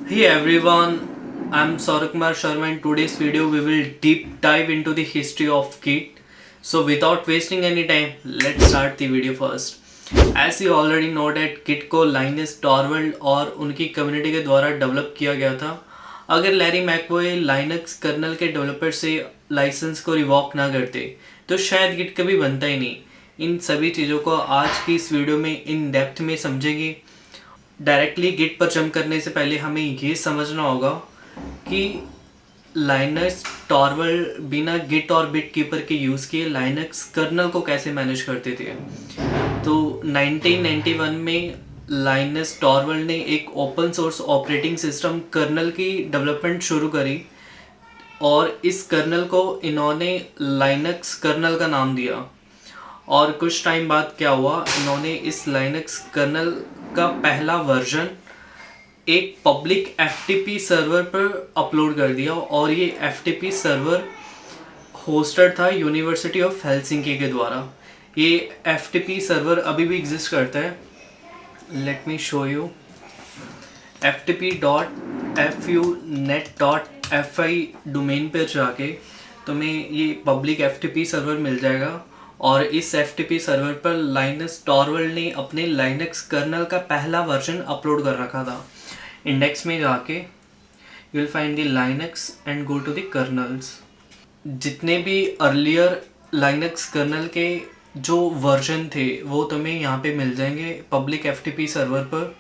Hey everyone, I'm Saurakumar Sharma. In today's video, we will deep dive into the history of Git. So, without wasting any time, let's start the video first. As you already know that Git को Linus Torvald और उनकी community के द्वारा develop किया गया था। अगर Larry McAvoy Linux colonel के डेवलपर से लाइसेंस को रिवॉक ना करते तो शायद गिट कभी बनता ही नहीं। इन सभी चीज़ों को आज की इस वीडियो में इन डेप्थ में समझेंगे। डायरेक्टली गिट पर जंप करने से पहले हमें ये समझना होगा कि लाइनक्स टॉरवल्ड बिना गिट और बिट कीपर के यूज़ किए लाइनक्स कर्नल को कैसे मैनेज करते थे। तो 1991 में लाइनस टॉरवल्ड ने एक open source operating system kernel की डेवलपमेंट शुरू करी और इस कर्नल को इन्होंने लाइनक्स कर्नल का नाम दिया। और कुछ टाइम बाद क्या हुआ, इन्होंने इस लाइनक्स कर्नल का पहला वर्जन एक पब्लिक एफटीपी सर्वर पर अपलोड कर दिया और ये एफटीपी सर्वर होस्टेड था यूनिवर्सिटी ऑफ हेलसिंकी के द्वारा। ये एफटीपी सर्वर अभी भी एग्जिस्ट करता है। Late me show you. ftp.funet.fi domain पर जाके तुम्हें ये पब्लिक एफटीपी सर्वर मिल जाएगा और इस एफटीपी सर्वर पर लाइनस टॉरवल्ड ने अपने लाइनक्स कर्नल का पहला वर्जन अपलोड कर रखा था। इंडेक्स में जाके you will find the Linux and go to the kernels. जितने भी अर्लियर लाइनक्स कर्नल के जो वर्जन थे वो तुम्हें यहाँ पे मिल जाएंगे पब्लिक एफटीपी सर्वर पर।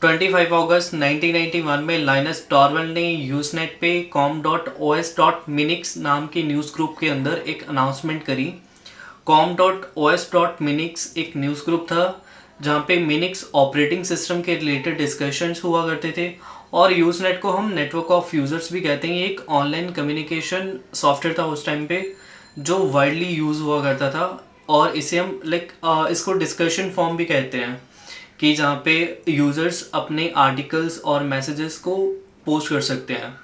25 अगस्त 1991 में लाइनस टॉरवल्ड ने यूजनेट पे com.os.minix नाम के न्यूज़ ग्रुप के अंदर एक अनाउंसमेंट करी। com.os.minix एक न्यूज़ ग्रुप था जहाँ पे मिनिक्स ऑपरेटिंग सिस्टम के रिलेटेड डिस्कशंस हुआ करते थे और यूजनेट को हम नेटवर्क ऑफ यूज़र्स भी कहते हैं। ये एक ऑनलाइन कम्युनिकेशन सॉफ्टवेयर था उस टाइम पे जो वाइडली यूज़ हुआ करता था और इसे हम इसको डिस्कशन फॉर्म भी कहते हैं कि जहाँ पे यूज़र्स अपने आर्टिकल्स और मैसेजेस को पोस्ट कर सकते हैं।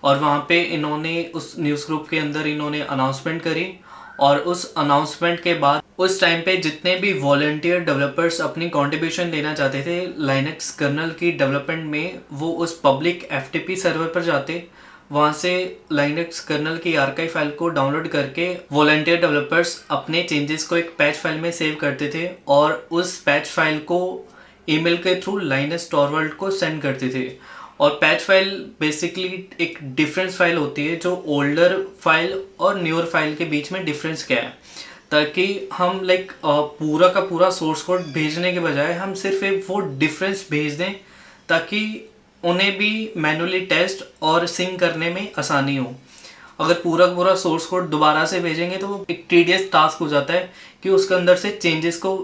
और वहाँ पे इन्होंने उस न्यूज़ ग्रुप के अंदर इन्होंने अनाउंसमेंट करी और उस अनाउंसमेंट के बाद उस टाइम पे जितने भी वॉलंटियर डेवलपर्स अपनी कंट्रीब्यूशन देना चाहते थे लाइनक्स कर्नल की डेवलपमेंट में, वो उस पब्लिक एफटीपी सर्वर पर जाते। वहाँ से लाइनक्स कर्नल की आर्काइव फाइल को डाउनलोड करके वॉलंटियर डेवलपर्स अपने चेंजेस को एक पैच फाइल में सेव करते थे और उस पैच फाइल को ईमेल के थ्रू लाइनस टॉरवल्ड को सेंड करते थे। और पैच फाइल बेसिकली एक डिफरेंस फाइल होती है जो ओल्डर फाइल और न्यूअर फाइल के बीच में डिफरेंस क्या है, ताकि हम पूरा का पूरा सोर्स कोड भेजने के बजाय हम सिर्फ एक वो डिफरेंस भेज दें ताकि उन्हें भी मैनुअली टेस्ट और सिंक करने में आसानी हो। अगर पूरा का पूरा सोर्स कोड दोबारा से भेजेंगे तो वो एक टीडियस टास्क हो जाता है कि उसके अंदर से चेंजेस को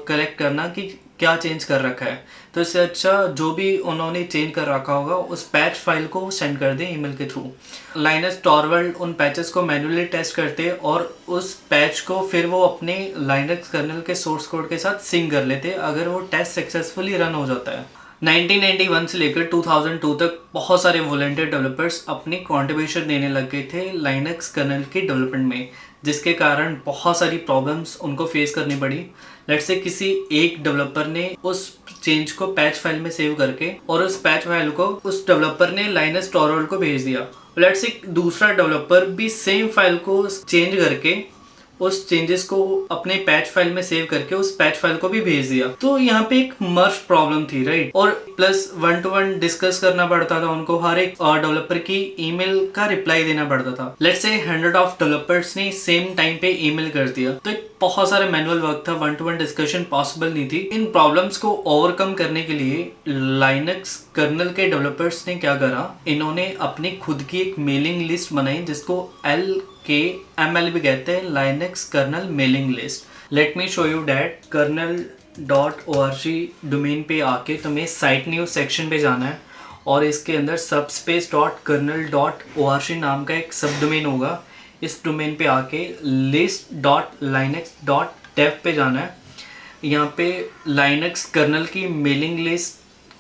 कलेक्ट करना कि क्या चेंज कर रखा है। तो इससे अच्छा जो भी उन्होंने चेंज कर रखा होगा उस पैच फाइल को सेंड कर दें ईमेल के थ्रू। लाइनस टॉरवल्ड उन पैचेस को मैन्युअली टेस्ट करते और उस पैच को फिर वो अपने लाइनक्स कर्नल के सोर्स कोड के साथ सिंक कर लेते अगर वो टेस्ट सक्सेसफुली रन हो जाता है। 1991 से लेकर 2002 तक बहुत सारे वॉलंटियर डेवलपर्स अपनी कंट्रीब्यूशन देने लग गए थे लाइनक्स कर्नल की डेवलपमेंट में, जिसके कारण बहुत सारी प्रॉब्लम्स उनको फेस करनी पड़ी। लेट्स से किसी एक डेवलपर ने उस चेंज को पैच फाइल में सेव करके और उस पैच फाइल को उस डेवलपर ने लाइनस टॉरवल्ड को भेज दिया। लेट्स से दूसरा डेवलपर भी सेम फाइल को चेंज करके उस चेंजेस को अपने पैच फाइल में सेव करके उस पैच फाइल को भी भेज दिया। तो यहाँ पे एक मर्ज प्रॉब्लम थी, राइट। और प्लस 1-to-1 डिस्कस करना पड़ता था उनको, हर एक डेवलपर की ईमेल का रिप्लाई देना पड़ता था। लेट्स से 100 ऑफ डेवलपर्स ने सेम टाइम पे ईमेल कर दिया तो एक बहुत सारा मैनुअल वर्क था, 1-to-1 डिस्कशन पॉसिबल नहीं थी। इन प्रॉब्लम्स को ओवरकम करने के लिए लाइनक्स कर्नल के डेवलपर्स ने क्या करा, इन्होंने अपनी खुद की एक मेलिंग लिस्ट बनाई जिसको LKML भी कहते हैं, Linux kernel mailing list. Let me show you that. kernel.org domain पे आके तुम्हें साइट न्यूज सेक्शन पे जाना है और इसके अंदर subspace.kernel.org नाम का एक सब डोमेन होगा। इस डोमेन पे आके list.linux.dev पे जाना है। यहाँ पे लाइनक्स कर्नल की मेलिंग लिस्ट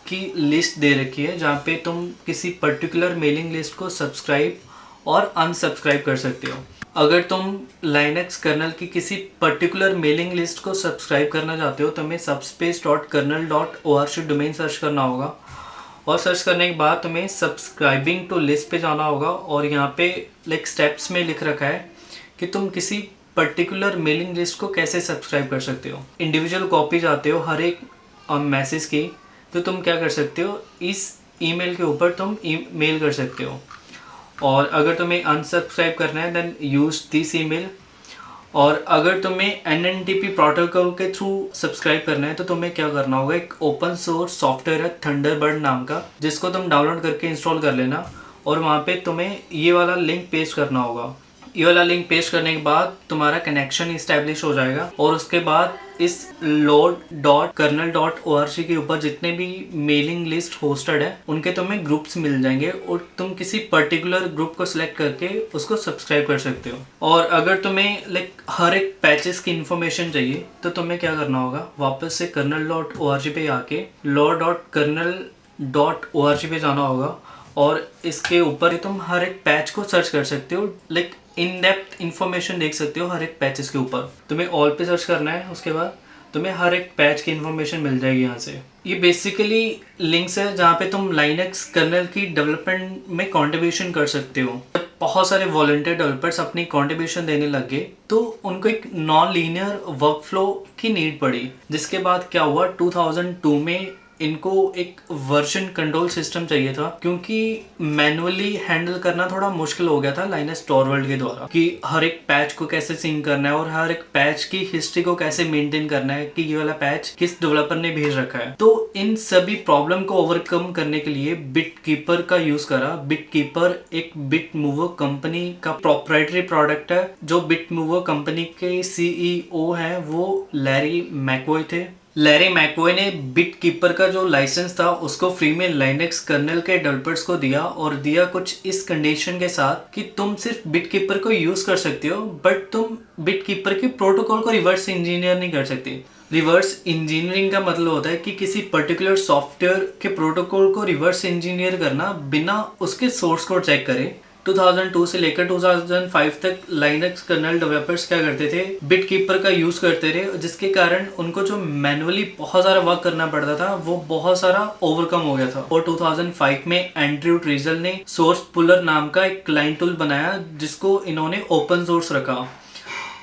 की लिस्ट दे रखी है जहाँ पे तुम किसी पर्टिकुलर मेलिंग लिस्ट को सब्सक्राइब और अनसब्सक्राइब कर सकते हो। अगर तुम लाइनक्स कर्नल की किसी पर्टिकुलर मेलिंग लिस्ट को सब्सक्राइब करना चाहते हो तो हमें subspace.kernel.org डोमेन सर्च करना होगा और सर्च करने के बाद तुम्हें सब्सक्राइबिंग टू लिस्ट पे जाना होगा और यहाँ पे लाइक स्टेप्स में लिख रखा है कि तुम किसी पर्टिकुलर मेलिंग लिस्ट को कैसे सब्सक्राइब कर सकते हो। इंडिविजुअल कॉपी जाते हो हर एक मैसेज की, तो तुम क्या कर सकते हो, इस ईमेल के ऊपर तुम मेल कर सकते हो। और अगर तुम्हें अनसब्सक्राइब करना है देन यूज़ दिस ईमेल। और अगर तुम्हें NNTP प्रोटोकॉल के थ्रू सब्सक्राइब करना है तो तुम्हें क्या करना होगा, एक ओपन सोर्स सॉफ्टवेयर है थंडरबर्ड नाम का, जिसको तुम डाउनलोड करके इंस्टॉल कर लेना और वहाँ पे तुम्हें ये वाला लिंक पेस्ट करना होगा। ये वाला लिंक पेस्ट करने के बाद तुम्हारा कनेक्शन इस्टेब्लिश हो जाएगा और उसके बाद इस load.kernel.org के ऊपर जितने भी मेलिंग लिस्ट होस्टेड है उनके तुम्हें ग्रुप्स मिल जाएंगे और तुम किसी पर्टिकुलर ग्रुप को सिलेक्ट करके उसको सब्सक्राइब कर सकते हो। और अगर तुम्हें लाइक हर एक पैचेस की इन्फॉर्मेशन चाहिए तो तुम्हें क्या करना होगा, वापस से kernel.org पे आके load.kernel.org पे जाना होगा और इसके ऊपर तुम हर एक पैच को सर्च कर सकते हो, लाइक इन डेप्थ इन्फॉर्मेशन देख सकते हो हर एक पैचेस के ऊपर। तुम्हें ऑल पे सर्च करना है, उसके बाद तुम्हें हर एक पैच की इन्फॉर्मेशन मिल जाएगी यहाँ से। ये बेसिकली लिंक्स है जहाँ पे तुम लाइनक्स कर्नल की डेवलपमेंट में कंट्रीब्यूशन कर सकते हो। बहुत सारे वॉलंटियर डेवलपर्स अपनी कंट्रीब्यूशन देने लगे तो उनको एक नॉन लीनियर वर्कफ्लो की नीड पड़ी, जिसके बाद क्या हुआ 2002 में इनको एक वर्जन कंट्रोल सिस्टम चाहिए था, क्योंकि मैनुअली हैंडल करना थोड़ा मुश्किल हो गया था लाइनस टॉरवल्ड के द्वारा कि हर एक पैच को कैसे सिंक करना है और हर एक पैच की हिस्ट्री को कैसे मेंटेन करना है कि ये वाला पैच किस डेवलपर ने भेज रखा है। तो इन सभी प्रॉब्लम को ओवरकम करने के लिए बिटकीपर का यूज करा। बिटकीपर एक बिटमूवर कंपनी का प्रोप्राइटरी प्रोडक्ट है। जो बिटमूवर कंपनी के CEO है वो लैरी मैकवॉय थे। लैरी मैकवॉय ने बिटकीपर का जो लाइसेंस था उसको फ्री में लाइनक्स कर्नल के डेवलपर्स को दिया और दिया कुछ इस कंडीशन के साथ कि तुम सिर्फ बिटकीपर को यूज कर सकते हो बट तुम बिटकीपर के प्रोटोकॉल को रिवर्स इंजीनियर नहीं कर सकते। रिवर्स इंजीनियरिंग का मतलब होता है कि किसी पर्टिकुलर सॉफ्टवेयर के प्रोटोकॉल को रिवर्स इंजीनियर करना बिना उसके सोर्स कोड चेक करे। 2002 से लेकर 2005 तक लाइनक्स कर्नल डेवलपर्स क्या करते थे, बिटकीपर का यूज करते थे, जिसके कारण उनको जो मैनुअली बहुत सारा वर्क करना पड़ता था वो बहुत सारा ओवरकम हो गया था। और 2005 में एंड्रयू ट्रीजल ने सोर्स पुलर नाम का एक क्लाइंट टूल बनाया जिसको इन्होंने ओपन सोर्स रखा।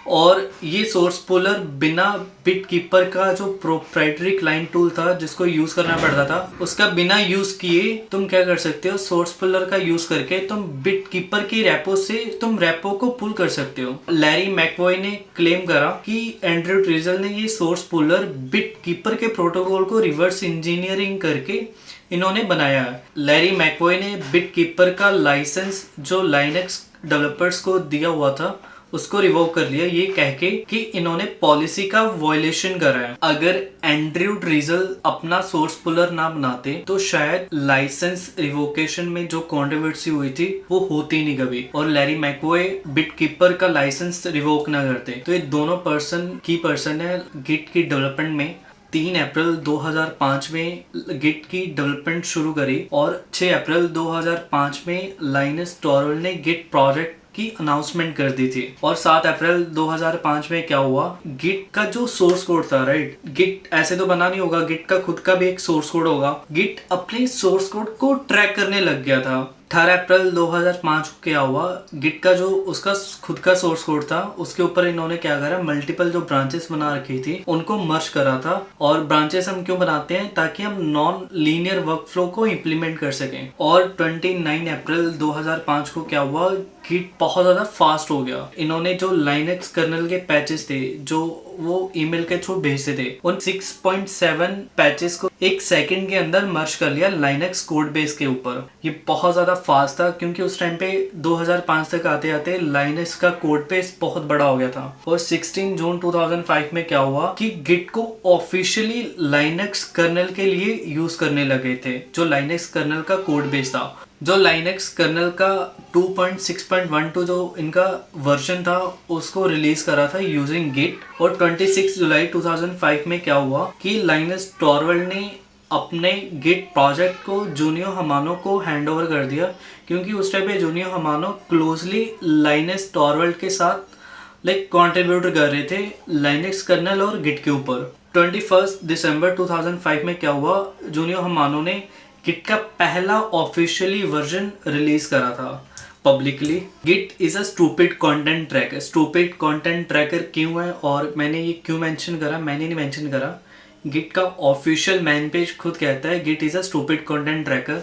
और ये सोर्स पुलर बिना बिटकीपर का जो प्रोप्राइटरी क्लाइंट टूल था जिसको यूज करना पड़ता था उसका बिना यूज किए तुम क्या कर सकते हो, सोर्स पुलर का यूज करके तुम बिटकीपर की रेपो से तुम रेपो को पुल कर सकते हो। लैरी मैकवॉय ने क्लेम करा कि एंड्रयू ट्रीजल ने ये सोर्स पुलर बिटकीपर के प्रोटोकॉल को रिवर्स इंजीनियरिंग करके इन्होंने बनाया है। लैरी मैकवॉय ने बिटकीपर का लाइसेंस जो लाइनक्स डेवलपर्स को दिया हुआ था उसको रिवोक कर लिया, ये कह के कि इन्होंने पॉलिसी का वायलेशन करा है। अगर एंड्रयू ट्रीजल अपना सोर्स पुलर ना बनाते तो शायद लाइसेंस रिवोकेशन में जो कंट्रोवर्सी हुई थी वो होती नहीं कभी और लैरी मैकवॉय बिटकीपर का लाइसेंस रिवोक ना करते। तो ये दोनों पर्सन है गिट की डेवलपमेंट में। 3 अप्रैल 2005 में गिट की डेवलपमेंट शुरू करी और 6 अप्रैल 2005 में लाइनस टॉरवल्ड ने गिट प्रोजेक्ट की अनाउंसमेंट कर दी थी। और 7 अप्रैल 2005 में क्या हुआ, गिट का जो सोर्स कोड था, राइट, गिट ऐसे तो बना नहीं होगा, गिट का खुद का भी एक सोर्स कोड होगा। गिट अपने सोर्स कोड को ट्रैक करने लग गया था। 18 अप्रैल 2005 को क्या हुआ, गिट का जो उसका खुद का सोर्स कोड था उसके ऊपर इन्होंने क्या करा, मल्टीपल जो ब्रांचेस बना रखी थी उनको मर्ज करा था। और ब्रांचेस हम क्यों बनाते हैं, ताकि हम नॉन लीनियर वर्कफ्लो को इम्प्लीमेंट कर सकें। और 29 अप्रैल 2005 को क्या हुआ, गिट बहुत ज्यादा फास्ट हो गया। इन्होंने जो लाइनक्स कर्नल के पैचेस थे जो वो ईमेल के थ्रू भेजते थे उन 6.7 पैचेस को 1 सेकंड के अंदर मर्ज कर लिया लाइनक्स कोड बेस के ऊपर। ये बहुत ज्यादा फास्ट था क्योंकि उस टाइम पे 2005 तक आते आते लाइनक्स का कोड बेस बहुत बड़ा हो गया था। और 16 जून 2005 में क्या हुआ कि गिट को ऑफिशियली लाइनक्स कर्नल के लिए यूज करने लगे थे, जो लाइनक्स कर्नल का कोड बेस था। जो लाइनक्स कर्नल का 2.6.12 जो इनका वर्जन था उसको रिलीज करा था यूजिंग गिट। और 26 जुलाई 2005 में क्या हुआ कि लाइनस टॉरवल्ड ने अपने गिट प्रोजेक्ट को जूनियो हमानो को हैंड ओवर कर दिया, क्योंकि उस टाइम पे जूनियो हमानो क्लोजली लाइनस टॉरवल्ड के साथ लाइक कंट्रीब्यूट कर रहे थे लाइनक्स कर्नल और गिट के ऊपर। 21 दिसंबर 2005 में क्या हुआ, जूनियो हमानो ने गिट का पहला ऑफिशियली वर्जन रिलीज करा था publicly. Git is a stupid content tracker. Stupid content tracker क्यों है और मैंने ये क्यों मेंशन करा, मैंने नहीं मेंशन करा, गिट का ऑफिशियल मैन पेज खुद कहता है Git is a stupid content tracker.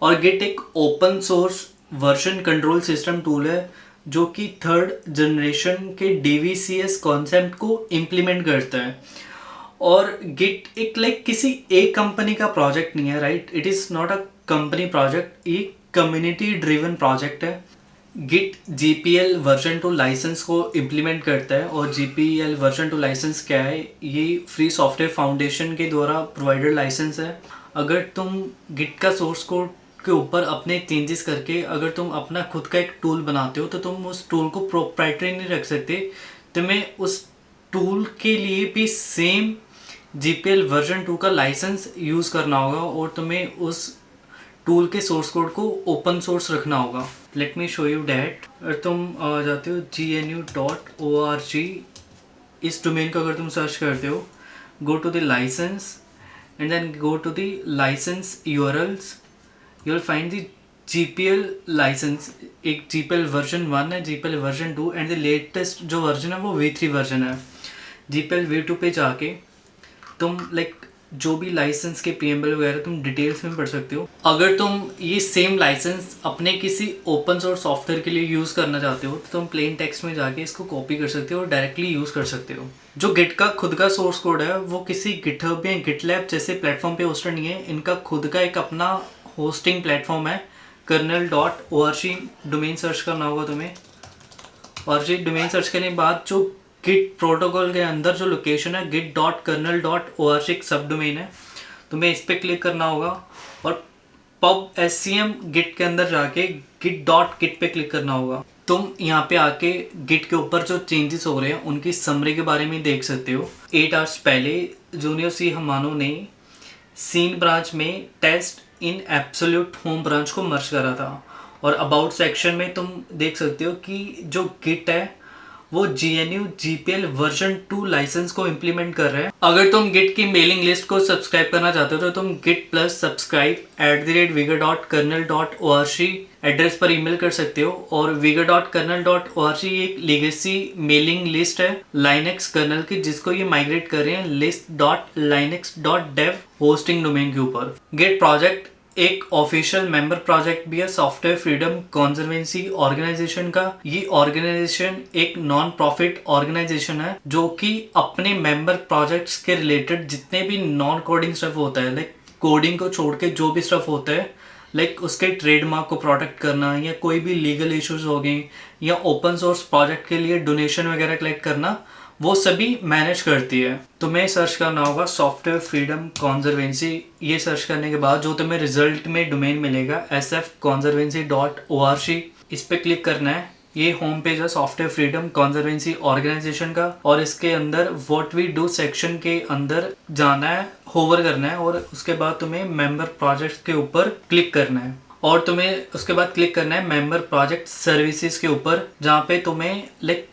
और गिट एक open source version control system tool है जो कि 3rd जनरेशन के DVCS कॉन्सेप्ट को इम्प्लीमेंट करता है। और गिट एक किसी एक कंपनी का प्रोजेक्ट नहीं है, right? It is not a company project, ये कम्युनिटी ड्रिवन प्रोजेक्ट है। गिट GPL वर्जन 2 लाइसेंस को इम्प्लीमेंट करता है। और GPL वर्जन 2 लाइसेंस क्या है? ये फ्री सॉफ्टवेयर फाउंडेशन के द्वारा प्रोवाइडेड लाइसेंस है। अगर तुम गिट का सोर्स कोड के ऊपर अपने चेंजेस करके अगर तुम अपना खुद का एक टूल बनाते हो तो तुम उस टूल को प्रोप्राइटरी नहीं रख सकते। तुम्हें उस टूल के लिए भी सेम GPL वर्जन 2 का लाइसेंस यूज़ करना होगा और तुम्हें उस टूल के सोर्स कोड को ओपन सोर्स रखना होगा। Late me show you that. अगर तुम जाते हो gnu.org, इस डोमेन को अगर तुम सर्च करते हो, go to the license and then go to the license URLs, you will find the GPL license. एक GPL वर्जन 1 है, GPL version 2 and the latest जो वर्जन है वो V3 वर्जन है। GPL V2 पे जाके तुम जो भी लाइसेंस के प्रीएम्बल वगैरह तुम डिटेल्स में पढ़ सकते हो। अगर तुम ये सेम लाइसेंस अपने किसी ओपन सोर्स सॉफ्टवेयर के लिए यूज़ करना चाहते हो तो तुम प्लेन टेक्स्ट में जाके इसको कॉपी कर सकते हो और डायरेक्टली यूज़ कर सकते हो। जो गिट का खुद का सोर्स कोड है वो किसी गिटहब या गिटलैब जैसे प्लेटफॉर्म पे होस्टेड नहीं है। इनका खुद का एक अपना होस्टिंग प्लेटफॉर्म है, kernel.org डोमेन सर्च करना होगा तुम्हें। और ये डोमेन सर्च करने के बाद जो गिट प्रोटोकॉल के अंदर जो लोकेशन है git.kernel.org एक सब डोमेन है, तुम्हें इस पर क्लिक करना होगा और pub.scm गिट के अंदर जाके git.git पे क्लिक करना होगा। तुम यहाँ पे आके गिट के ऊपर जो चेंजेस हो रहे हैं उनकी समरी के बारे में देख सकते हो। 8 आवर्स पहले जूनियर सी हमानो ने सीन ब्रांच में test in absolute home branch को मर्ज करा था। और अबाउट सेक्शन में तुम देख सकते हो कि जो गिट है वो GNU GPL वर्जन 2 लाइसेंस को इम्प्लीमेंट कर रहे हैं। अगर तुम गिट की मेलिंग लिस्ट को सब्सक्राइब करना चाहते हो तो तुम git+subscribe@vigor.kernel.org एड्रेस पर ईमेल कर सकते हो। और vigor.kernel.org एक लेगेसी मेलिंग लिस्ट है लाइनक्स कर्नल की, जिसको ये माइग्रेट कर रहे हैं list.linux.dev होस्टिंग डोमेन के ऊपर। गिट प्रोजेक्ट एक ऑफिशियल मेंबर प्रोजेक्ट भी है सॉफ्टवेयर फ्रीडम कॉन्जर्वेंसी ऑर्गेनाइजेशन का। ये ऑर्गेनाइजेशन एक नॉन प्रॉफिट ऑर्गेनाइजेशन है जो कि अपने मेंबर प्रोजेक्ट्स के रिलेटेड जितने भी नॉन कोडिंग स्टफ होता है, कोडिंग को छोड़ के जो भी स्टफ होता है, उसके ट्रेडमार्क को प्रोटेक्ट करना या कोई भी लीगल इश्यूज हो गए या ओपन सोर्स प्रोजेक्ट के लिए डोनेशन वगैरह कलेक्ट करना, वो सभी मैनेज करती है। तुम्हें सर्च करना होगा सॉफ्टवेयर फ्रीडम कॉन्जर्वेंसी। ये सर्च करने के बाद जो तुम्हें रिजल्ट में डोमेन मिलेगा sfconservancy.org, इस पे क्लिक करना है। ये होम पेज है सॉफ्टवेयर फ्रीडम कॉन्जर्वेंसी ऑर्गेनाइजेशन का और इसके अंदर व्हाट वी डू सेक्शन के अंदर जाना है, होवर करना है और उसके बाद तुम्हें मेंबर प्रोजेक्ट के ऊपर क्लिक करना है। और तुम्हें उसके बाद क्लिक करना है मेंबर प्रोजेक्ट सर्विसेज के ऊपर, जहाँ पे तुम्हें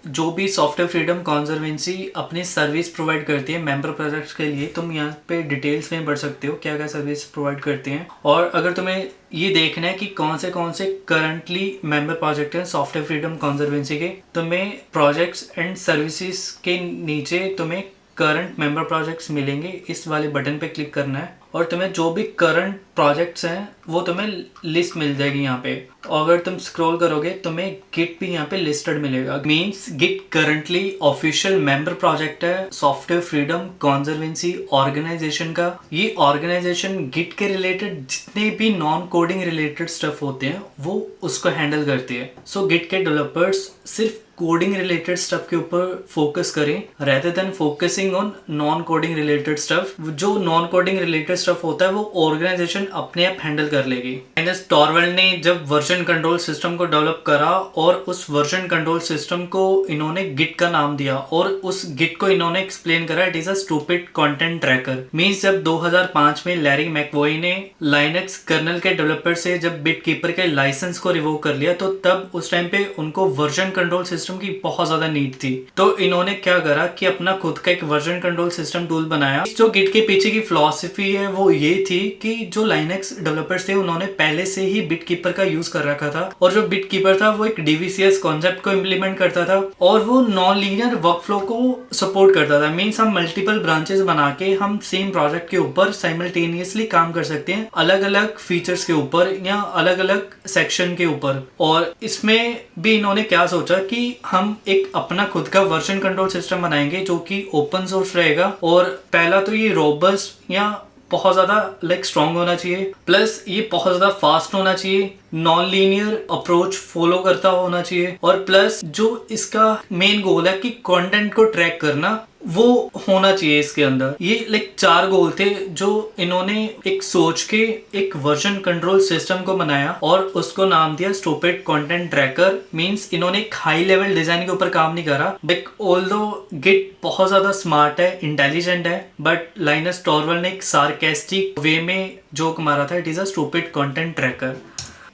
जो भी सॉफ्टवेयर फ्रीडम कॉन्जर्वेंसी अपनी सर्विस प्रोवाइड करती है मेंबर प्रोजेक्ट्स के लिए, तुम यहाँ पे डिटेल्स में पढ़ सकते हो क्या क्या सर्विस प्रोवाइड करते हैं। और अगर तुम्हें ये देखना है कि कौन से करंटली मेंबर प्रोजेक्ट हैं सॉफ्टवेयर फ्रीडम कॉन्जर्वेंसी के, तुम्हें प्रोजेक्ट्स एंड सर्विसेज के नीचे तुम्हें करंट मेंबर प्रोजेक्ट्स मिलेंगे। इस वाले बटन पे क्लिक करना है और तुम्हें जो भी करंट प्रोजेक्ट्स हैं वो तुम्हें लिस्ट मिल जाएगी यहाँ पे। और अगर तुम स्क्रॉल करोगे तुम्हें गिट भी यहाँ पे लिस्टेड मिलेगा। Means Git currently official member project है सॉफ्टवेयर फ्रीडम कॉन्जर्वेंसी ऑर्गेनाइजेशन का। ये ऑर्गेनाइजेशन गिट के रिलेटेड जितने भी नॉन कोडिंग रिलेटेड स्टफ होते हैं वो उसको हैंडल करती है। सो गिट के डेवलपर्स सिर्फ कोडिंग रिलेटेड स्टफ के ऊपर फोकस करें rather than focusing on non coding related stuff. जो नॉन कोडिंग रिलेटेड स्टफ होता है वो ऑर्गेनाइजेशन अपने आप हैंडल कर लेगी। लिनस टॉरवेल्ड ने जब वर्जन कंट्रोल सिस्टम को डेवलप करा और उस वर्जन कंट्रोल सिस्टम को इन्होंने गिट का नाम दिया और उस गिट को इन्होंने एक्सप्लेन करा it is a stupid content tracker. Means जब 2005 में लैरी मैकवॉय ने लाइनक्स कर्नल के डेवलपर से जब बिट कीपर के लाइसेंस को रिवोक कर लिया तो तब उस टाइम पे उनको वर्जन कंट्रोल सिस्टम सिस्टम की बहुत ज्यादा नीड थी। तो इन्होंने क्या करा कि अपना खुद का एक वर्जन कंट्रोल सिस्टम टूल बनाया। जो गिट के पीछे की फिलॉसफी है वो ये थी कि जो लाइनक्स डेवलपर्स थे उन्होंने पहले से ही बिटकीपर का यूज कर रखा था, और जो बिटकीपर था वो एक डीवीसीएस कॉन्सेप्ट को इम्प्लीमेंट करता था और वो नॉन लीनियर वर्कफ्लो को सपोर्ट करता था। मीन्स हम मल्टीपल ब्रांचेस बना के हम सेम प्रोजेक्ट के ऊपर साइमल्टेनियसली काम कर सकते हैं, अलग अलग फीचर्स के ऊपर या अलग अलग सेक्शन के ऊपर। और इसमें भी इन्होंने क्या सोचा कि हम एक अपना खुद का वर्जन कंट्रोल सिस्टम बनाएंगे जो कि ओपन सोर्स रहेगा, और पहला तो ये रोबस्ट या बहुत ज्यादा स्ट्रॉन्ग होना चाहिए, प्लस ये बहुत ज्यादा फास्ट होना चाहिए, नॉन लीनियर अप्रोच फॉलो करता होना चाहिए, और प्लस जो इसका मेन गोल है कि कंटेंट को ट्रैक करना वो होना चाहिए इसके अंदर। ये 4 गोल थे जो इन्होंने एक सोच के एक वर्जन कंट्रोल सिस्टम को बनाया और उसको नाम दिया स्टूपिड कंटेंट ट्रैकर। मींस इन्होंने एक हाई लेवल डिजाइन के ऊपर काम नहीं करा। ऑल्दो गिट बहुत ज्यादा स्मार्ट है, इंटेलिजेंट है, बट लाइनस टॉरवल ने एक सार्केस्टिक वे में जोक मारा था, it is a stupid content tracker.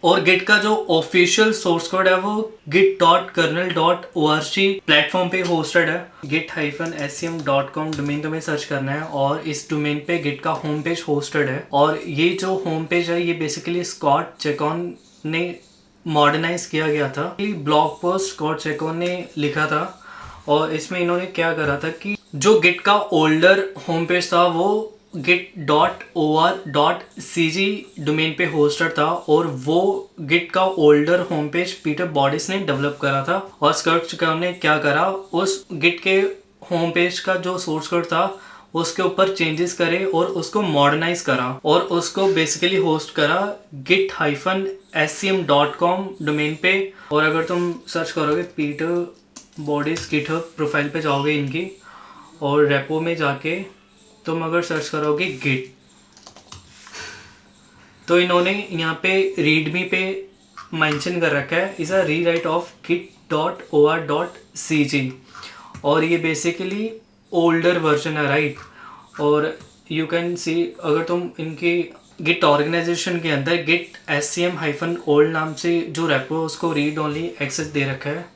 और गिट का जो ऑफिशियल सोर्स कोड है वो git.kernel.org प्लेटफॉर्म पे होस्टेड है। git-scm.com डोमेन तुम्हें सर्च करना है और इस डोमेन पे गिट का होम पेज होस्टेड है। और ये जो होम पेज है ये बेसिकली स्कॉट चेकॉन ने मॉडर्नाइज किया गया था। ब्लॉग पोस्ट स्कॉट चेकॉन ने लिखा था और इसमें इन्होंने क्या करा था कि जो गिट का ओल्डर होम पेज था वो git.or.cg डोमेन पे होस्टेड था, और वो गिट का older home page Peter bodice ने डेवलप करा था। और स्कॉट चेकॉन ने क्या करा, उस गिट के होम पेज का जो सोर्स कोड था उसके ऊपर चेंजेस करे और उसको मॉडर्नाइज करा और उसको बेसिकली होस्ट करा git-scm.com डोमेन पे। और अगर तुम सर्च करोगे पीटर बॉडिस गिटहब प्रोफाइल पे जाओगे इनकी, और रेपो में जाके तुम अगर सर्च करोगे गिट, तो इन्होंने यहाँ पे रीडमी पे मेंशन कर रखा है is a rewrite of git.or.cg, और ये बेसिकली ओल्डर वर्जन है, राइट। और यू कैन सी अगर तुम इनके गिट ऑर्गेनाइजेशन के अंदर गिट scm-old नाम से जो रेपो है उसको रीड ओनली एक्सेस दे रखा है,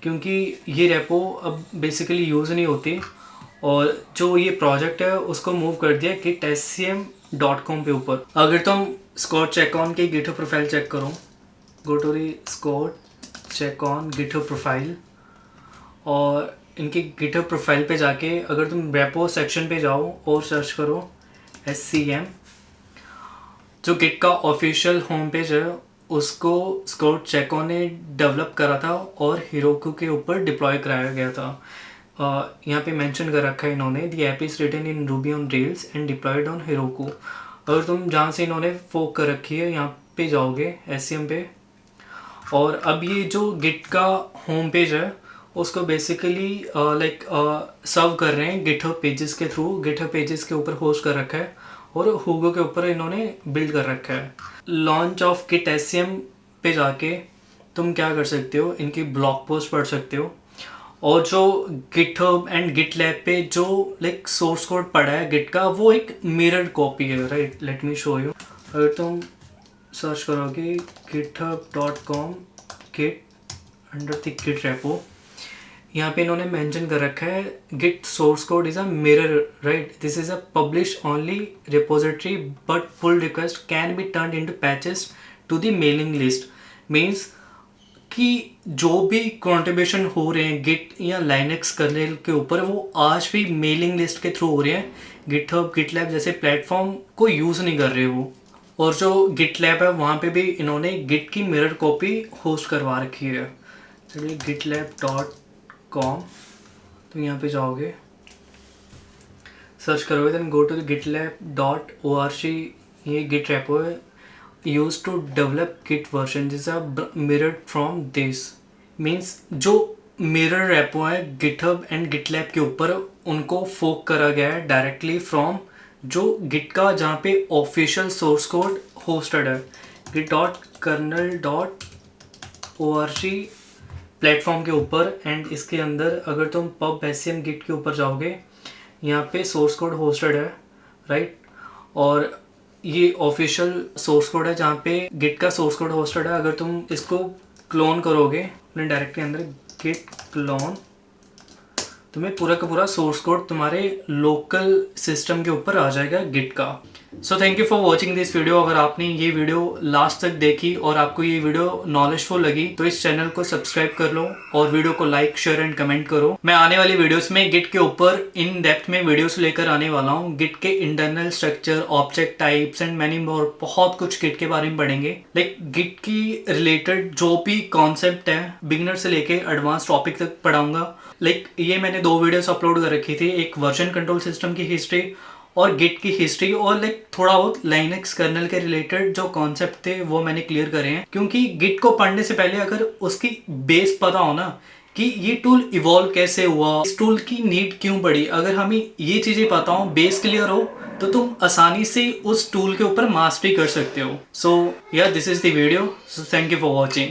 क्योंकि ये रेपो अब बेसिकली यूज़ नहीं होती, और जो ये प्रोजेक्ट है उसको मूव कर दिया git-scm.com पे ऊपर। अगर तुम स्कॉट चेकॉन की गिटहब प्रोफाइल चेक करो, go to the Scott Chacon GitHub profile, और इनकी गिटहब प्रोफाइल पे जाके अगर तुम रेपो सेक्शन पे जाओ और सर्च करो scm, जो गिट का ऑफिशियल होम पेज है उसको स्कॉट चेकॉन ने डेवलप करा था और हिरोकू के ऊपर डिप्लॉय कराया गया था। यहाँ पे मेंशन कर रखा है इन्होंने the app is written in Ruby on Rails and deployed on Heroku. अगर तुम जहाँ से इन्होंने फोक कर रखी है यहाँ पे जाओगे scm पे, और अब ये जो गिट का होम पेज है उसको बेसिकली सर्व कर रहे हैं गिटहब पेजेस के थ्रू। गिटहब पेजेस के ऊपर होस्ट कर रखा है और हुगो के ऊपर इन्होंने बिल्ड कर रखा है। लॉन्च ऑफ git-scm पे जाके तुम क्या कर सकते हो, इनकी ब्लॉग पोस्ट पढ़ सकते हो, और जो गिटहब एंड गिटलैब पे जो सोर्स कोड पड़ा है गिट का वो एक मिरर्ड कॉपी है, right. Let me show you. अगर तुम सर्च करोगे github.com git under the Git repo, यहाँ पे इन्होंने मेंशन कर रखा है Git source code is a mirror, right. This is a publish only repository but pull request can be turn into patches to the mailing list. Means कि जो भी contribution हो रहे हैं गिट या लाइनक्स कर्नेल के ऊपर वो आज भी मेलिंग लिस्ट के थ्रू हो रहे हैं। गिटहब गिटलैब जैसे प्लेटफॉर्म को यूज़ नहीं कर रहे वो, और जो गिटलैब है वहाँ पे भी इन्होंने गिट की मिरर कॉपी होस्ट करवा रखी है। चलिए gitlab.com, तो यहाँ पे जाओगे सर्च करोगे देन गो टू gitlab.org। ये गिट रेपो है used to develop git version is a mirrored from this। means जो mirror repo है GitHub and GitLab के ऊपर उनको फोक करा गया है डायरेक्टली फ्रॉम जो गिट का जहाँ पे ऑफिशियल सोर्स कोड होस्टेड है git.kernel.org प्लेटफॉर्म के ऊपर। एंड इसके अंदर अगर तुम pub scm git के ऊपर जाओगे यहाँ पे सोर्स कोड होस्टेड है, राइट। और ये ऑफिशियल सोर्स कोड है जहाँ पे गिट का सोर्स कोड होस्टेड है। अगर तुम इसको क्लोन करोगे अपने डायरेक्टरी अंदर git clone, तुम्हें पूरा का पूरा सोर्स कोड तुम्हारे लोकल सिस्टम के ऊपर आ जाएगा गिट का। So thank you for watching this video. अगर आपने ये वीडियो लास्ट तक देखी और आपको ये वीडियो नॉलेजफुल लगी तो इस चैनल को सब्सक्राइब कर लो और वीडियो को लाइक शेयर एंड कमेंट करो। मैं आने वाली वीडियोस में गिट के ऊपर इन डेप्थ में वीडियोस लेकर आने वाला हूँ। गिट के internal structure, object types and many more, बहुत कुछ गिट के बारे में पढ़ेंगे। लाइक गिट की रिलेटेड जो भी कॉन्सेप्ट है बिगिनर से लेके एडवांस टॉपिक तक पढ़ाऊंगा। लाइक ये मैंने 2 वीडियोस अपलोड कर रखी थी, एक वर्जन कंट्रोल सिस्टम की हिस्ट्री और गिट की हिस्ट्री, और लाइक थोड़ा बहुत लाइनक्स कर्नल के रिलेटेड जो कॉन्सेप्ट थे वो मैंने क्लियर करे हैं। क्योंकि गिट को पढ़ने से पहले अगर उसकी बेस पता हो ना कि ये टूल इवॉल्व कैसे हुआ, इस टूल की नीड क्यों पड़ी, अगर हमें ये चीजें पता हो, बेस क्लियर हो, तो तुम आसानी से उस टूल के ऊपर मास्टरी कर सकते हो। सो या this is the video. So thank you for watching.